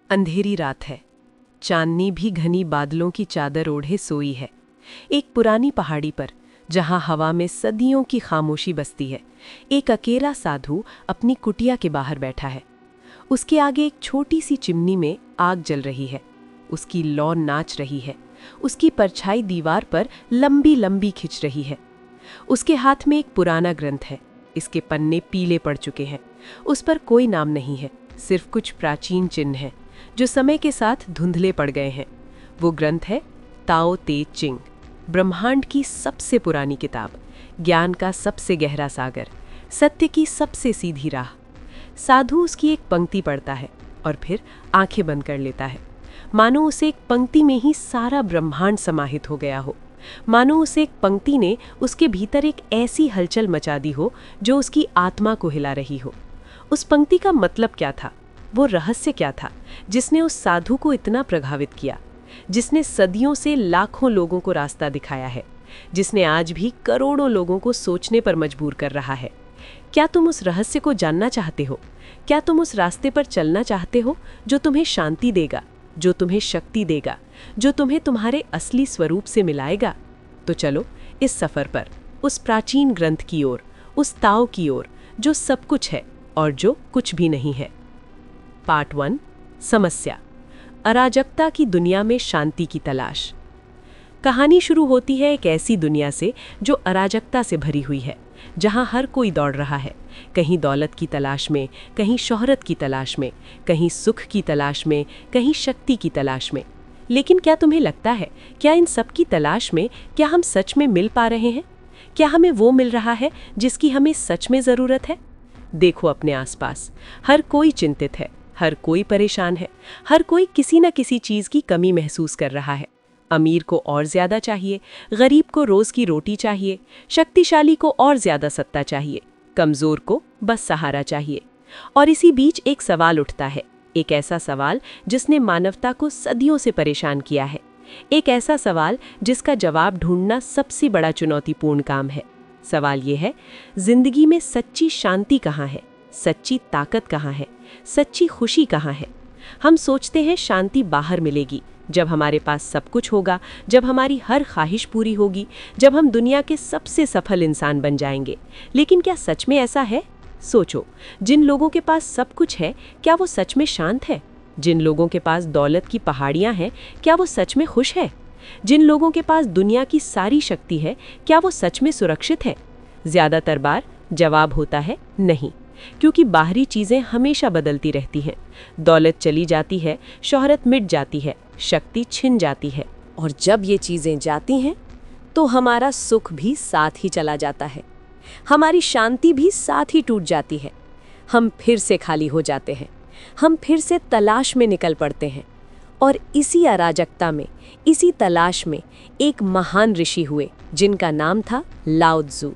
अंधेरी रात है। चांदनी भी घनी बादलों की चादर ओढ़े सोई है। एक पुरानी पहाड़ी पर, जहां हवा में सदियों की खामोशी बसती है, एक अकेला साधु अपनी कुटिया के बाहर बैठा है। उसके आगे एक छोटी सी चिमनी में आग जल रही है। उसकी लौ नाच रही है। उसकी परछाई दीवार पर लंबी लंबी खिंच रही है। उसके हाथ में एक पुराना ग्रंथ है। इसके पन्ने पीले पड़ चुके हैं। उस पर कोई नाम नहीं है, सिर्फ कुछ प्राचीन चिन्ह हैं जो समय के साथ धुंधले पड़ गए हैं। वो ग्रंथ है ताओ ते चिंग, ब्रह्मांड की सबसे पुरानी किताब, ज्ञान का सबसे गहरा सागर, सत्य की सबसे सीधी राह। साधु उसकी एक पंक्ति पढ़ता है और फिर आंखें बंद कर लेता है, मानो उसे एक पंक्ति में ही सारा ब्रह्मांड समाहित हो गया हो। मानो उसे एक पंक्ति ने उसके भीतर एक ऐसी हलचल मचा दी हो जो उसकी आत्मा को हिला रही हो। उस पंक्ति का मतलब क्या था? वो रहस्य क्या था जिसने उस साधु को इतना प्रभावित किया, जिसने सदियों से लाखों लोगों को रास्ता दिखाया है, जिसने आज भी करोड़ों लोगों को सोचने पर मजबूर कर रहा है? क्या तुम उस रहस्य को जानना चाहते हो? क्या तुम उस रास्ते पर चलना चाहते हो जो तुम्हें शांति देगा, जो तुम्हें शक्ति देगा, जो तुम्हें तुम्हारे असली स्वरूप से मिलाएगा? तो चलो इस सफर पर, उस प्राचीन ग्रंथ की ओर, उस ताओ की ओर जो सब कुछ है और जो कुछ भी नहीं है। पार्ट 1, समस्या, अराजकता की दुनिया में शांति की तलाश। कहानी शुरू होती है एक ऐसी दुनिया से जो अराजकता से भरी हुई है, जहां हर कोई दौड़ रहा है, कहीं दौलत की तलाश में, कहीं शोहरत की तलाश में, कहीं सुख की तलाश में, कहीं शक्ति की तलाश में। लेकिन क्या तुम्हें लगता है, क्या इन सब की तलाश में क्या हम सच में मिल पा रहे हैं? क्या हमें वो मिल रहा है जिसकी हमें सच में ज़रूरत है? देखो अपने आसपास, हर कोई चिंतित है, हर कोई परेशान है, हर कोई किसी न किसी चीज़ की कमी महसूस कर रहा है। अमीर को और ज़्यादा चाहिए, गरीब को रोज़ की रोटी चाहिए, शक्तिशाली को और ज़्यादा सत्ता चाहिए, कमज़ोर को बस सहारा चाहिए। और इसी बीच एक सवाल उठता है, एक ऐसा सवाल जिसने मानवता को सदियों से परेशान किया है, एक ऐसा सवाल जिसका जवाब ढूंढना सबसे बड़ा चुनौतीपूर्ण काम है। सवाल ये है, जिंदगी में सच्ची शांति कहाँ है? सच्ची ताकत कहाँ है? सच्ची खुशी कहाँ है? हम सोचते हैं शांति बाहर मिलेगी, जब हमारे पास सब कुछ होगा, जब हमारी हर ख्वाहिश पूरी होगी, जब हम दुनिया के सबसे सफल इंसान बन जाएंगे। लेकिन क्या सच में ऐसा है? सोचो, जिन लोगों के पास सब कुछ है, क्या वो सच में शांत है? जिन लोगों के पास दौलत की पहाड़ियां हैं, क्या वो सच में खुश है? जिन लोगों के पास दुनिया की सारी शक्ति है, क्या वो सच में सुरक्षित है? ज़्यादातर बार जवाब होता है नहीं, क्योंकि बाहरी चीज़ें हमेशा बदलती रहती हैं। दौलत चली जाती है, शोहरत मिट जाती है, शक्ति छिन जाती है, और जब ये चीज़ें जाती हैं तो हमारा सुख भी साथ ही चला जाता है, हमारी शांति भी साथ ही टूट जाती है। हम फिर से खाली हो जाते हैं, हम फिर से तलाश में निकल पड़ते हैं। और इसी अराजकता में, इसी तलाश में एक महान ऋषि हुए जिनका नाम था लाओ त्ज़ु।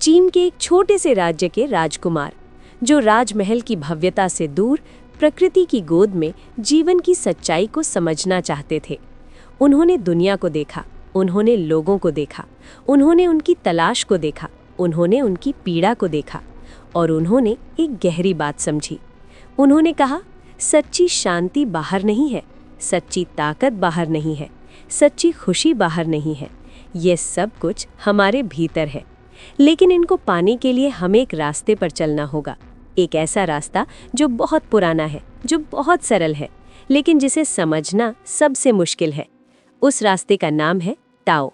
चीन के एक छोटे से राज्य के राजकुमार, जो राजमहल की भव्यता से दूर प्रकृति की गोद में जीवन की सच्चाई को समझना चाहते थे। उन्होंने दुनिया को देखा, उन्होंने लोगों को देखा, उन्होंने उनकी तलाश को देखा, उन्होंने उनकी पीड़ा को देखा, और उन्होंने एक गहरी बात समझी। उन्होंने कहा, सच्ची शांति बाहर नहीं है, सच्ची ताकत बाहर नहीं है, सच्ची खुशी बाहर नहीं है, ये सब कुछ हमारे भीतर है। लेकिन इनको पाने के लिए हमें एक रास्ते पर चलना होगा, एक ऐसा रास्ता जो बहुत पुराना है, जो बहुत सरल है, लेकिन जिसे समझना सबसे मुश्किल है। उस रास्ते का नाम है ताओ।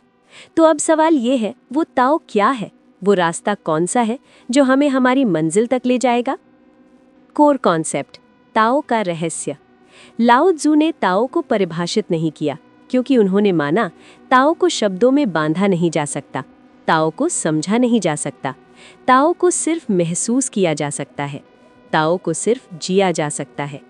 तो अब सवाल ये है, वो ताओ क्या है? वो रास्ता कौन सा है जो हमें हमारी मंजिल तक ले जाएगा? कोर कॉन्सेप्ट, ताओ का रहस्य। लाओ त्ज़ु ने ताओ को परिभाषित नहीं किया, क्योंकि उन्होंने माना ताओ को शब्दों में बांधा नहीं जा सकता, ताओ को समझा नहीं जा सकता, ताओ को सिर्फ महसूस किया जा सकता है, ताओ को सिर्फ जिया जा सकता है।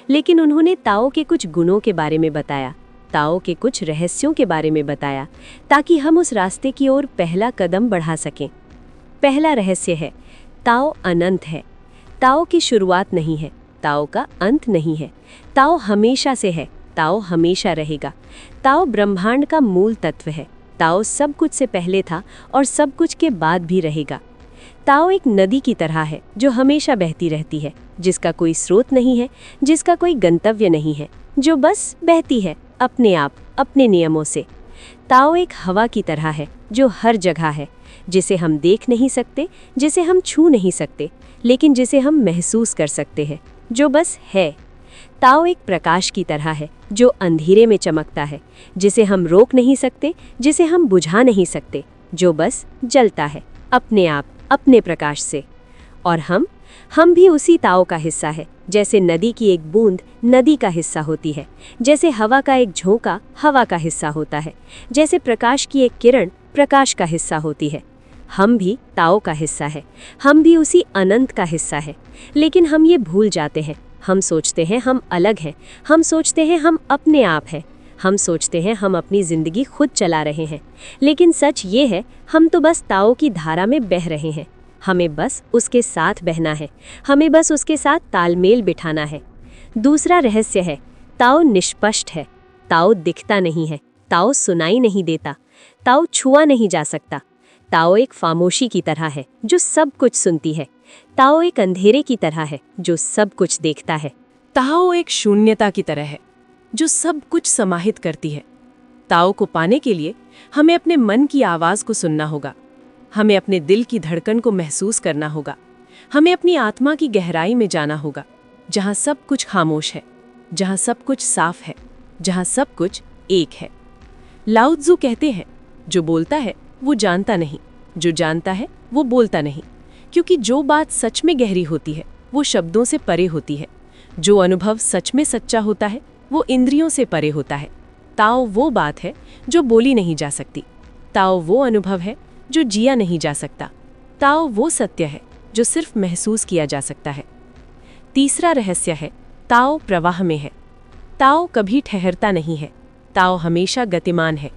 लेकिन उन्होंने ताओ के कुछ गुणों के बारे में बताया, ताओ के कुछ रहस्यों के बारे में बताया, ताकि हम उस रास्ते की ओर पहला कदम बढ़ा सकें। पहला रहस्य है, ताओ अनंत है। ताओ की शुरुआत नहीं है, ताओ का अंत नहीं है, ताओ हमेशा से है, ताओ हमेशा रहेगा। ताओ ब्रह्मांड का मूल तत्व है। ताओ सब कुछ से पहले था और सब कुछ के बाद भी रहेगा। ताओ एक नदी की तरह है जो हमेशा बहती रहती है, जिसका कोई स्रोत नहीं है, जिसका कोई गंतव्य नहीं है, जो बस बहती है अपने आप, अपने नियमों से। ताओ एक हवा की तरह है जो हर जगह है, जिसे हम देख नहीं सकते, जिसे हम छू नहीं सकते, लेकिन जिसे हम महसूस कर सकते हैं, जो बस है। ताओ एक प्रकाश की तरह है जो अंधेरे में चमकता है, जिसे हम रोक नहीं सकते, जिसे हम बुझा नहीं सकते, जो बस जलता है अपने आप, अपने प्रकाश से। और हम भी उसी ताओ का हिस्सा है। जैसे नदी की एक बूंद नदी का हिस्सा होती है, जैसे हवा का एक झोंका हवा का हिस्सा होता है, जैसे प्रकाश की एक किरण प्रकाश का हिस्सा होती है। हम भी ताओ का हिस्सा है, हम भी उसी अनंत का हिस्सा है। लेकिन हम ये भूल जाते हैं। हम सोचते हैं हम अलग हैं, हम सोचते हैं हम अपने आप हैं, हम सोचते हैं हम अपनी ज़िंदगी खुद चला रहे हैं। लेकिन सच ये है, हम तो बस ताओ की धारा में बह रहे हैं। हमें बस उसके साथ बहना है, हमें बस उसके साथ तालमेल बिठाना है। दूसरा रहस्य है, ताओ निष्पष्ट है। ताओ दिखता नहीं है, ताओ सुनाई नहीं देता, ताओ छुआ नहीं जा सकता। ताओ एक खामोशी की तरह है जो सब कुछ सुनती है। ताओ एक अंधेरे की तरह है जो सब कुछ देखता है। ताओ एक शून्यता की तरह है जो सब कुछ समाहित करती है। ताओ को पाने के लिए हमें अपने मन की आवाज़ को सुनना होगा, हमें अपने दिल की धड़कन को महसूस करना होगा, हमें अपनी आत्मा की गहराई में जाना होगा, जहाँ सब कुछ खामोश है, जहाँ सब कुछ साफ है, जहाँ सब कुछ एक है। लाओ त्ज़ु कहते हैं, जो बोलता है वो जानता नहीं, जो जानता है वो बोलता नहीं, क्योंकि जो बात सच में गहरी होती है वो शब्दों से परे होती है। जो अनुभव सच में सच्चा होता है वो इंद्रियों से परे होता है। ताओ वो बात है जो बोली नहीं जा सकती। ताओ वो अनुभव है जो जिया नहीं जा सकता। ताओ वो सत्य है जो सिर्फ महसूस किया जा सकता है। तीसरा रहस्य है, ताओ प्रवाह में है। ताओ कभी ठहरता नहीं है, ताओ हमेशा गतिमान है।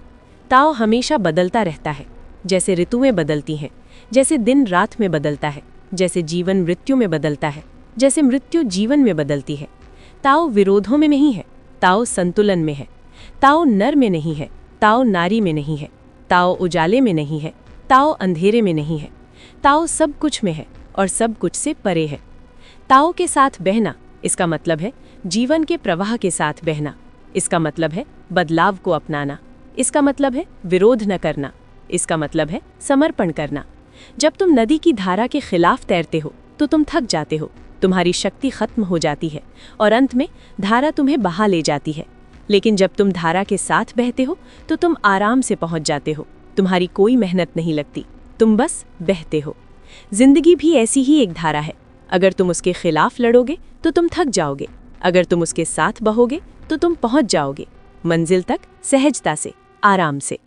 ताओ हमेशा बदलता रहता है, जैसे ऋतुएं बदलती हैं, जैसे दिन रात में बदलता है, जैसे जीवन मृत्यु में बदलता है, जैसे मृत्यु जीवन में बदलती है। ताओ विरोधों में नहीं है, ताओ संतुलन में है। ताओ नर में नहीं है, ताओ नारी में नहीं है। ताओ उजाले में नहीं है, ताओ अंधेरे में नहीं है। ताओ सब कुछ में है और सब कुछ से परे है। ताओ के साथ बहना, इसका मतलब है जीवन के प्रवाह के साथ बहना। इसका मतलब है बदलाव को अपनाना। इसका मतलब है विरोध न करना। इसका मतलब है समर्पण करना। जब तुम नदी की धारा के खिलाफ तैरते हो तो तुम थक जाते हो, तुम्हारी शक्ति खत्म हो जाती है और अंत में धारा तुम्हें बहा ले जाती है। लेकिन जब तुम धारा के साथ बहते हो तो तुम आराम से पहुंच जाते हो, तुम्हारी कोई मेहनत नहीं लगती, तुम बस बहते हो। जिंदगी भी ऐसी ही एक धारा है। अगर तुम उसके खिलाफ लड़ोगे तो तुम थक जाओगे, अगर तुम उसके साथ बहोगे तो तुम पहुंच जाओगे मंजिल तक सहजता से, आराम से।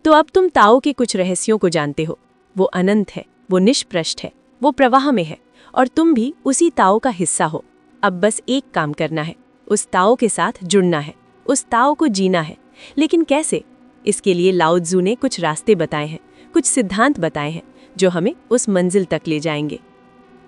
तो अब तुम ताओ के कुछ रहस्यों को जानते हो। वो अनंत है, वो निष्प्रष्ट है, वो प्रवाह में है और तुम भी उसी ताओ का हिस्सा हो। अब बस एक काम करना है, उस ताओ के साथ जुड़ना है, उस ताओ को जीना है। लेकिन कैसे? इसके लिए लाओ त्ज़ु ने कुछ रास्ते बताए हैं, कुछ सिद्धांत बताए हैं जो हमें उस मंजिल तक ले जाएंगे।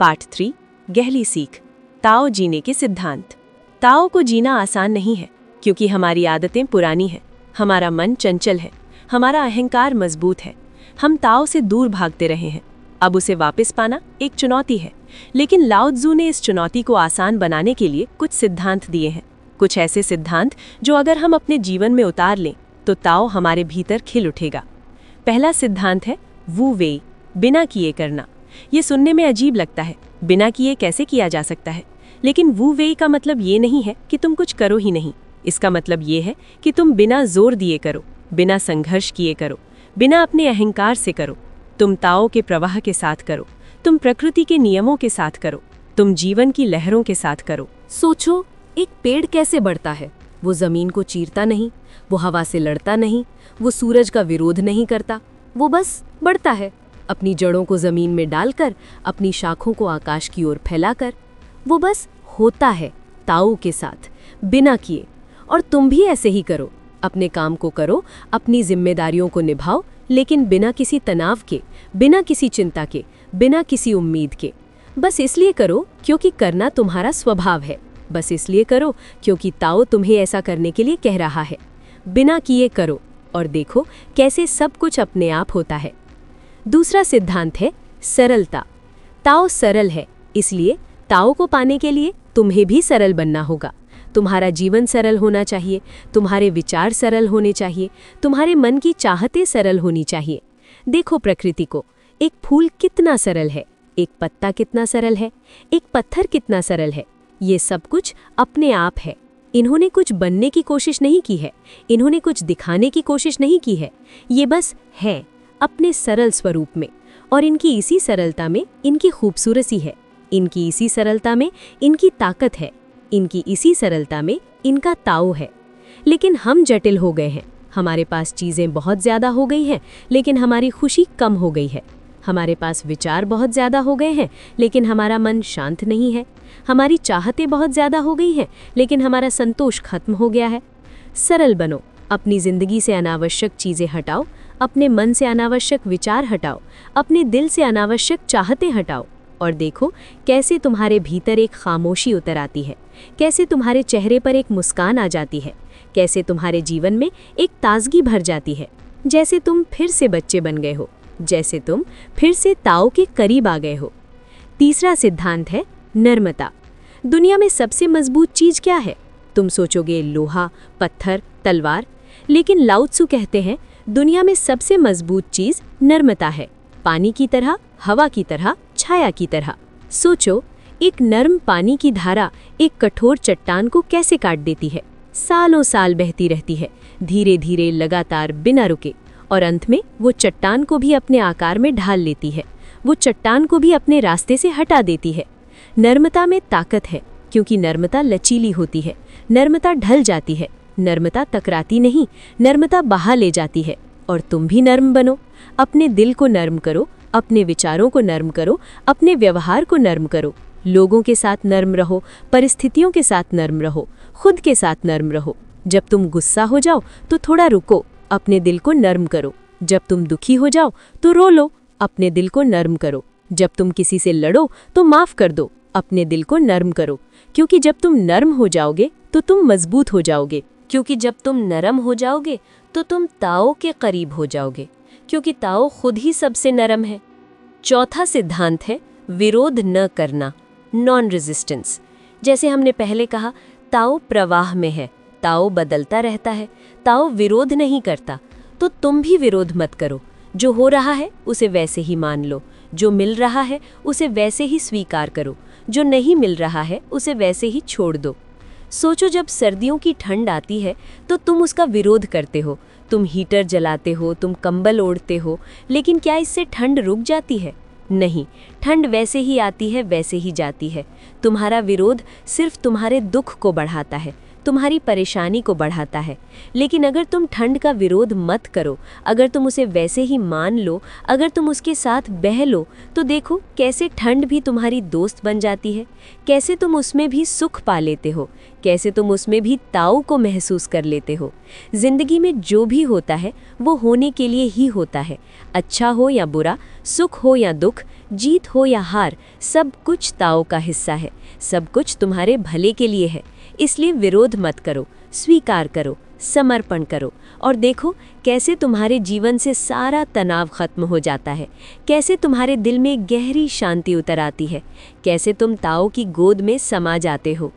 पार्ट 3, गहरी सीख, ताओ जीने के सिद्धांत। ताओ को जीना आसान नहीं है क्योंकि हमारी आदतें पुरानी हैं, हमारा मन चंचल है, हमारा अहंकार मजबूत है। हम ताओ से दूर भागते रहे हैं। अब उसे वापस पाना एक चुनौती है। लेकिन लाओ त्ज़ु ने इस चुनौती को आसान बनाने के लिए कुछ सिद्धांत दिए हैं, कुछ ऐसे सिद्धांत जो अगर हम अपने जीवन में उतार लें तो ताओ हमारे भीतर खिल उठेगा। पहला सिद्धांत है वू वेई, बिना किए करना। ये सुनने में अजीब लगता है, बिना किए कैसे किया जा सकता है? लेकिन वू वेई का मतलब ये नहीं है कि तुम कुछ करो ही नहीं। इसका मतलब ये है कि तुम बिना जोर दिए करो, बिना संघर्ष किए करो, बिना अपने अहंकार से करो। तुम ताओ के प्रवाह के साथ करो, तुम प्रकृति के नियमों के साथ करो, तुम जीवन की लहरों के साथ करो। सोचो, एक पेड़ कैसे बढ़ता है? वो जमीन को चीरता नहीं, वो हवा से लड़ता नहीं, वो सूरज का विरोध नहीं करता, वो बस बढ़ता है, अपनी जड़ों को जमीन में डालकर, अपनी शाखों को आकाश की ओर फैलाकर। वो बस होता है ताओ के साथ, बिना किए। और तुम भी ऐसे ही करो, अपने काम को करो, अपनी जिम्मेदारियों को निभाओ, लेकिन बिना किसी तनाव के, बिना किसी चिंता के, बिना किसी उम्मीद के। बस इसलिए करो क्योंकि करना तुम्हारा स्वभाव है, बस इसलिए करो क्योंकि ताओ तुम्हें ऐसा करने के लिए कह रहा है। बिना किए करो और देखो कैसे सब कुछ अपने आप होता है। दूसरा सिद्धांत है सरलता। ताओ सरल है, इसलिए ताओ को पाने के लिए तुम्हें भी सरल बनना होगा। तुम्हारा जीवन सरल होना चाहिए, तुम्हारे विचार सरल होने चाहिए, तुम्हारे मन की चाहतें सरल होनी चाहिए। देखो प्रकृति को, एक फूल कितना सरल है, एक पत्ता कितना सरल है, एक पत्थर कितना सरल है। ये सब कुछ अपने आप है। इन्होंने कुछ बनने की कोशिश नहीं की है, इन्होंने कुछ दिखाने की कोशिश नहीं की है। ये बस है अपने सरल स्वरूप में, और इनकी इसी सरलता में इनकी खूबसूरती है, इनकी इसी सरलता में इनकी ताकत है, इनकी इसी सरलता में इनका ताओ है। लेकिन हम जटिल हो गए हैं, हमारे पास चीज़ें बहुत ज़्यादा हो गई हैं, लेकिन हमारी खुशी कम हो गई है। हमारे पास विचार बहुत ज़्यादा हो गए हैं, लेकिन हमारा मन शांत नहीं है। हमारी चाहतें बहुत ज़्यादा हो गई हैं, लेकिन हमारा संतोष खत्म हो गया है। सरल बनो, अपनी ज़िंदगी से अनावश्यक चीज़ें हटाओ, अपने मन से अनावश्यक विचार हटाओ, अपने दिल से अनावश्यक चाहतें हटाओ, और देखो कैसे तुम्हारे भीतर एक खामोशी उतर आती है, कैसे तुम्हारे चेहरे पर एक मुस्कान आ जाती है, कैसे तुम्हारे जीवन में एक ताजगी भर जाती है, जैसे तुम फिर से बच्चे बन गए हो, जैसे तुम फिर से ताओ के करीब आ गए हो। तीसरा सिद्धांत है नम्रता। दुनिया में सबसे मजबूत चीज़ क्या है? तुम सोचोगे लोहा, पत्थर, तलवार, लेकिन लाओ त्सु कहते हैं दुनिया में सबसे मजबूत चीज़ नम्रता है। पानी की तरह, हवा की तरह, छाया की तरह। सोचो, एक नर्म पानी की धारा एक कठोर चट्टान को कैसे काट देती है। सालों साल बहती रहती है, धीरे धीरे, लगातार, बिना रुके, और अंत में वो चट्टान को भी अपने आकार में ढाल लेती है, वो चट्टान को भी अपने रास्ते से हटा देती है। नम्रता में ताकत है, क्योंकि नम्रता लचीली होती है, नम्रता ढल जाती है, नम्रता टकराती नहीं, नम्रता बहा ले जाती है। और तुम भी नर्म बनो, अपने दिल को नर्म करो, अपने विचारों को नर्म करो, अपने व्यवहार को नर्म करो। लोगों के साथ नर्म रहो, परिस्थितियों के साथ नर्म रहो, खुद के साथ नर्म रहो। जब तुम गुस्सा हो जाओ तो थोड़ा रुको, अपने दिल को नर्म करो। जब तुम दुखी हो जाओ तो रो लो, अपने दिल को नर्म करो। जब तुम किसी से लड़ो तो माफ़ कर दो, अपने दिल को नर्म करो। क्योंकि जब तुम नर्म हो जाओगे तो तुम मजबूत हो जाओगे, क्योंकि जब तुम नरम हो जाओगे तो तुम ताओ के करीब हो जाओगे, क्योंकि ताओ खुद ही सबसे नरम है। चौथा सिद्धांत है विरोध न करना, नॉन रेजिस्टेंस। जैसे हमने पहले कहा, ताओ प्रवाह में है, ताओ बदलता रहता है, ताओ विरोध नहीं करता। तो तुम भी विरोध मत करो। जो हो रहा है उसे वैसे ही मान लो, जो मिल रहा है उसे वैसे ही स्वीकार करो, जो नहीं मिल रहा है उसे वैसे ही छोड़ दो। सोचो, जब सर्दियों की ठंड आती है तो तुम उसका विरोध करते हो, तुम हीटर जलाते हो, तुम कंबल ओढ़ते हो, लेकिन क्या इससे ठंड रुक जाती है? नहीं, ठंड वैसे ही आती है, वैसे ही जाती है। तुम्हारा विरोध सिर्फ तुम्हारे दुख को बढ़ाता है, तुम्हारी परेशानी को बढ़ाता है। लेकिन अगर तुम ठंड का विरोध मत करो, अगर तुम उसे वैसे ही मान लो, अगर तुम उसके साथ बह लो, तो देखो कैसे ठंड भी तुम्हारी दोस्त बन जाती है, कैसे तुम उसमें भी सुख पा लेते हो, कैसे तुम उसमें भी ताऊ को महसूस कर लेते हो। जिंदगी में जो भी होता है वो होने के लिए ही होता है। अच्छा हो या बुरा, सुख हो या दुख, जीत हो या हार, सब कुछ ताऊ का हिस्सा है, सब कुछ तुम्हारे भले के लिए है। इसलिए विरोध मत करो, स्वीकार करो, समर्पण करो, और देखो कैसे तुम्हारे जीवन से सारा तनाव खत्म हो जाता है, कैसे तुम्हारे दिल में गहरी शांति उतर आती है, कैसे तुम ताओ की गोद में समा जाते हो।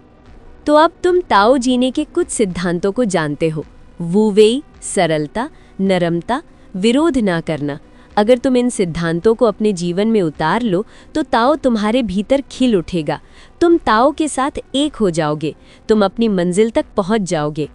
तो अब तुम ताओ जीने के कुछ सिद्धांतों को जानते हो। वू वेई, सरलता, नरमता, विरोध ना करना। अगर तुम इन सिद्धांतों को अपने जीवन में उतार लो तो ताओ तुम्हारे भीतर खिल उठेगा, तुम ताओ के साथ एक हो जाओगे, तुम अपनी मंजिल तक पहुंच जाओगे।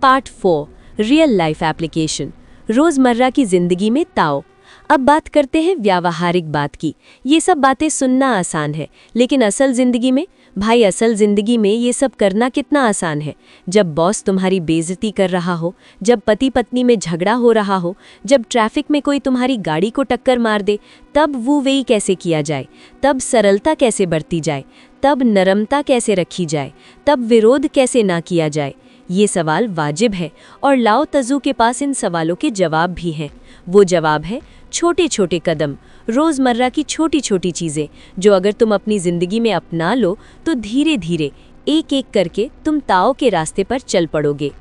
पार्ट 4, रियल लाइफ एप्लीकेशन, रोज़मर्रा की ज़िंदगी में ताओ। अब बात करते हैं व्यावहारिक बात की। ये सब बातें सुनना आसान है, लेकिन असल ज़िंदगी में, भाई असल ज़िंदगी में ये सब करना कितना आसान है। जब बॉस तुम्हारी बेइज्जती कर रहा हो, जब पति पत्नी में झगड़ा हो रहा हो, जब ट्रैफिक में कोई तुम्हारी गाड़ी को टक्कर मार दे, तब वो वेई कैसे किया जाए, तब सरलता कैसे बरती जाए, तब नरमता कैसे रखी जाए, तब विरोध कैसे ना किया जाए। ये सवाल वाजिब है, और लाओ तज़ू के पास इन सवालों के जवाब भी हैं। वो जवाब है छोटे छोटे कदम, रोज़मर्रा की छोटी छोटी चीज़ें, जो अगर तुम अपनी ज़िंदगी में अपना लो तो धीरे धीरे, एक एक करके तुम ताओ के रास्ते पर चल पड़ोगे।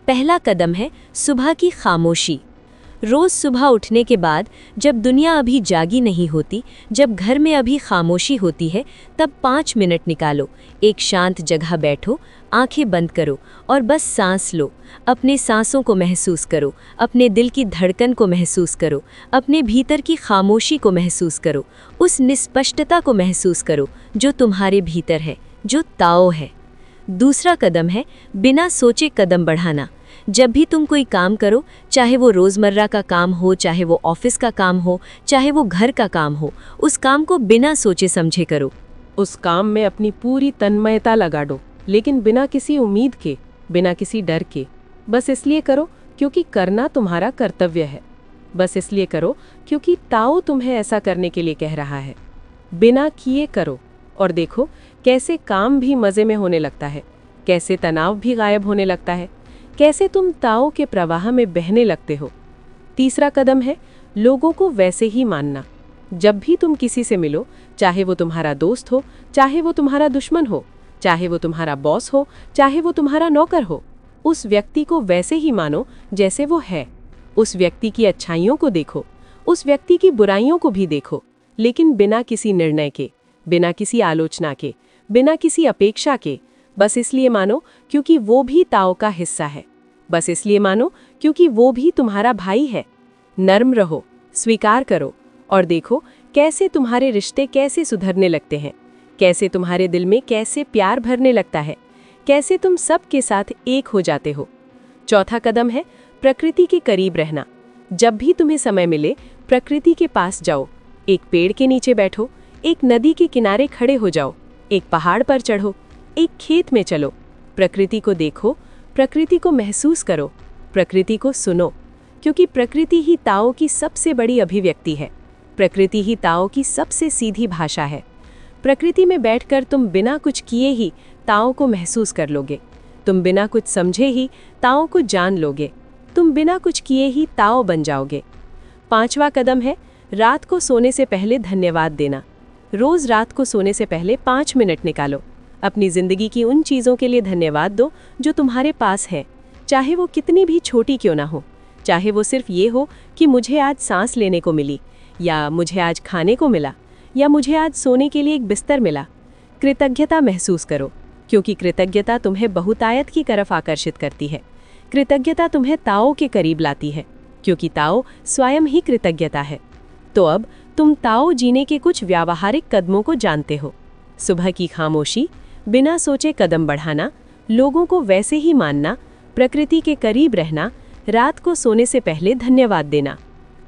पहला कदम है सुबह की खामोशी। रोज सुबह उठने के बाद, जब दुनिया अभी जागी नहीं होती, जब घर में अभी खामोशी होती है, तब 5 मिनट निकालो, एक शांत जगह बैठो, आंखें बंद करो और बस सांस लो। अपने सांसों को महसूस करो, अपने दिल की धड़कन को महसूस करो, अपने भीतर की खामोशी को महसूस करो, उस निस्पष्टता को महसूस करो जो तुम्हारे भीतर है, जो ताओ है। दूसरा कदम है बिना सोचे कदम बढ़ाना। जब भी तुम कोई काम करो, चाहे वो रोज़मर्रा का काम हो, चाहे वो ऑफिस का काम हो, चाहे वो घर का काम हो, उस काम को बिना सोचे समझे करो। उस काम में अपनी पूरी तन्मयता लगा दो, लेकिन बिना किसी उम्मीद के, बिना किसी डर के। बस इसलिए करो क्योंकि करना तुम्हारा कर्तव्य है। बस इसलिए करो क्योंकि ताओ तुम्हें ऐसा करने के लिए कह रहा है। बिना किए करो और देखो कैसे काम भी मज़े में होने लगता है, कैसे तनाव भी गायब होने लगता है, कैसे तुम ताओ के प्रवाह में बहने लगते हो। तीसरा कदम है लोगों को वैसे ही मानना। जब भी तुम किसी से मिलो, चाहे वो तुम्हारा दोस्त हो, चाहे वो तुम्हारा दुश्मन हो, चाहे वो तुम्हारा बॉस हो, चाहे वो तुम्हारा नौकर हो, उस व्यक्ति को वैसे ही मानो जैसे वो है। उस व्यक्ति की अच्छाइयों को देखो, उस व्यक्ति की बुराइयों को भी देखो, लेकिन बिना किसी निर्णय के, बिना किसी आलोचना के, बिना किसी अपेक्षा के। बस इसलिए मानो क्योंकि वो भी ताओ का हिस्सा है। बस इसलिए मानो क्योंकि वो भी तुम्हारा भाई है। नर्म रहो, स्वीकार करो और देखो कैसे तुम्हारे रिश्ते कैसे सुधरने लगते हैं, कैसे तुम्हारे दिल में कैसे प्यार भरने लगता है, कैसे तुम सब के साथ एक हो जाते हो। चौथा कदम है प्रकृति के करीब रहना। जब भी तुम्हें समय मिले, प्रकृति के पास जाओ। एक पेड़ के नीचे बैठो, एक नदी के किनारे खड़े हो जाओ, एक पहाड़ पर चढ़ो, एक खेत में चलो। प्रकृति को देखो, प्रकृति को महसूस करो, प्रकृति को सुनो, क्योंकि प्रकृति ही ताओ की सबसे बड़ी अभिव्यक्ति है। प्रकृति ही ताओ की सबसे सीधी भाषा है। प्रकृति में बैठकर तुम बिना कुछ किए ही ताओ को महसूस कर लोगे। तुम बिना कुछ समझे ही ताओ को जान लोगे। तुम बिना कुछ किए ही ताओ बन जाओगे। पांचवा कदम है रात को सोने से पहले धन्यवाद देना। रोज रात को सोने से पहले 5 मिनट निकालो। अपनी जिंदगी की उन चीज़ों के लिए धन्यवाद दो जो तुम्हारे पास है, चाहे वो कितनी भी छोटी क्यों ना हो। चाहे वो सिर्फ ये हो कि मुझे आज सांस लेने को मिली, या मुझे आज खाने को मिला, या मुझे आज सोने के लिए एक बिस्तर मिला। कृतज्ञता महसूस करो, क्योंकि कृतज्ञता तुम्हें बहुतायत की तरफ आकर्षित करती है। कृतज्ञता तुम्हें ताओ के करीब लाती है, क्योंकि ताओ स्वयं ही कृतज्ञता है। तो अब तुम ताओ जीने के कुछ व्यावहारिक कदमों को जानते हो। सुबह की खामोशी, बिना सोचे कदम बढ़ाना, लोगों को वैसे ही मानना, प्रकृति के करीब रहना, रात को सोने से पहले धन्यवाद देना।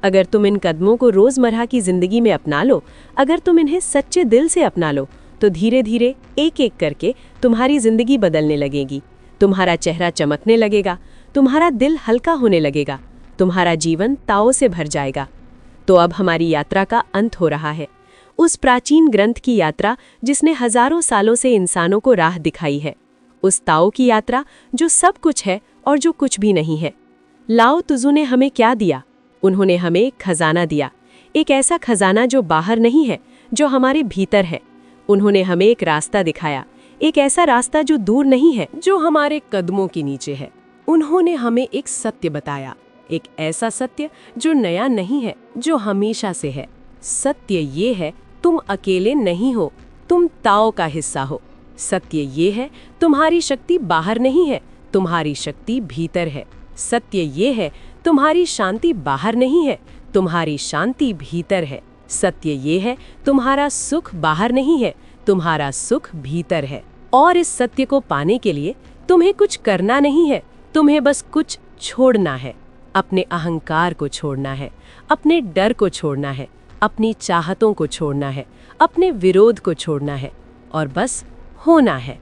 अगर तुम इन कदमों को रोज़मर्रा की ज़िंदगी में अपना लो, अगर तुम इन्हें सच्चे दिल से अपना लो, तो धीरे धीरे एक एक करके तुम्हारी ज़िंदगी बदलने लगेगी। तुम्हारा चेहरा चमकने लगेगा, तुम्हारा दिल हल्का होने लगेगा, तुम्हारा जीवन ताओ से भर जाएगा। तो अब हमारी यात्रा का अंत हो रहा है, उस प्राचीन ग्रंथ की यात्रा जिसने हजारों सालों से इंसानों को राह दिखाई है, उस ताओ की यात्रा जो सब कुछ है और जो कुछ भी नहीं है। लाओ तुज़ू ने हमें क्या दिया? उन्होंने हमें एक खजाना दिया, एक ऐसा खजाना जो बाहर नहीं है, जो हमारे भीतर है। उन्होंने हमें एक रास्ता दिखाया, एक ऐसा रास्ता जो दूर नहीं है, जो हमारे कदमों के नीचे है। उन्होंने हमें एक सत्य बताया, एक ऐसा सत्य जो नया नहीं है, जो हमेशा से है। सत्य ये है तुम अकेले नहीं हो, तुम ताओ का हिस्सा हो। सत्य ये है तुम्हारी शक्ति बाहर नहीं है, तुम्हारी शक्ति भीतर है। सत्य ये है तुम्हारी शांति बाहर नहीं है, तुम्हारी शांति भीतर है। सत्य ये है तुम्हारा सुख बाहर नहीं है, तुम्हारा सुख भीतर है। और इस सत्य को पाने के लिए तुम्हें कुछ करना नहीं है, तुम्हें बस कुछ छोड़ना है। अपने अहंकार को छोड़ना है, अपने डर को छोड़ना है, अपनी चाहतों को छोड़ना है, अपने विरोध को छोड़ना है और बस होना है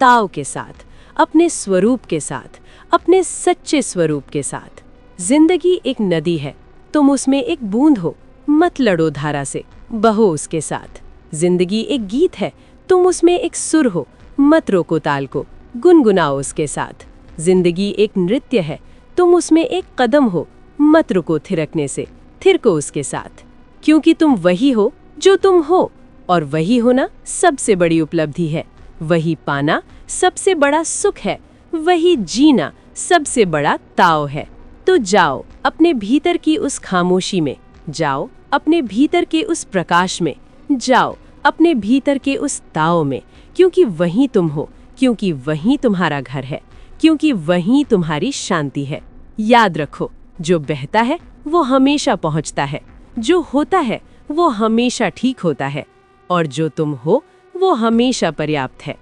ताओ के साथ, अपने स्वरूप के साथ, अपने सच्चे स्वरूप के साथ। जिंदगी एक नदी है, तुम उसमें एक बूंद हो, मत लड़ो धारा से, बहो उसके साथ। जिंदगी एक गीत है, तुम उसमें एक सुर हो, मत रोको ताल को, गुनगुनाओ उसके साथ। जिंदगी एक नृत्य है, तुम उसमें एक कदम हो, मत रुको थिरकने से, थिरको उसके साथ। क्योंकि तुम वही हो जो तुम हो, और वही होना सबसे बड़ी उपलब्धि है। वही पाना सबसे बड़ा सुख है, वही जीना सबसे बड़ा ताओ है। तो जाओ अपने भीतर की उस खामोशी में, जाओ अपने भीतर के उस प्रकाश में, जाओ अपने भीतर के उस ताओ में, क्योंकि वहीं तुम हो, क्योंकि वहीं तुम्हारा घर है, क्योंकि वहीं तुम्हारी शांति है। याद रखो, जो बहता है वो हमेशा पहुंचता है, जो होता है वो हमेशा ठीक होता है, और जो तुम हो वो हमेशा पर्याप्त है।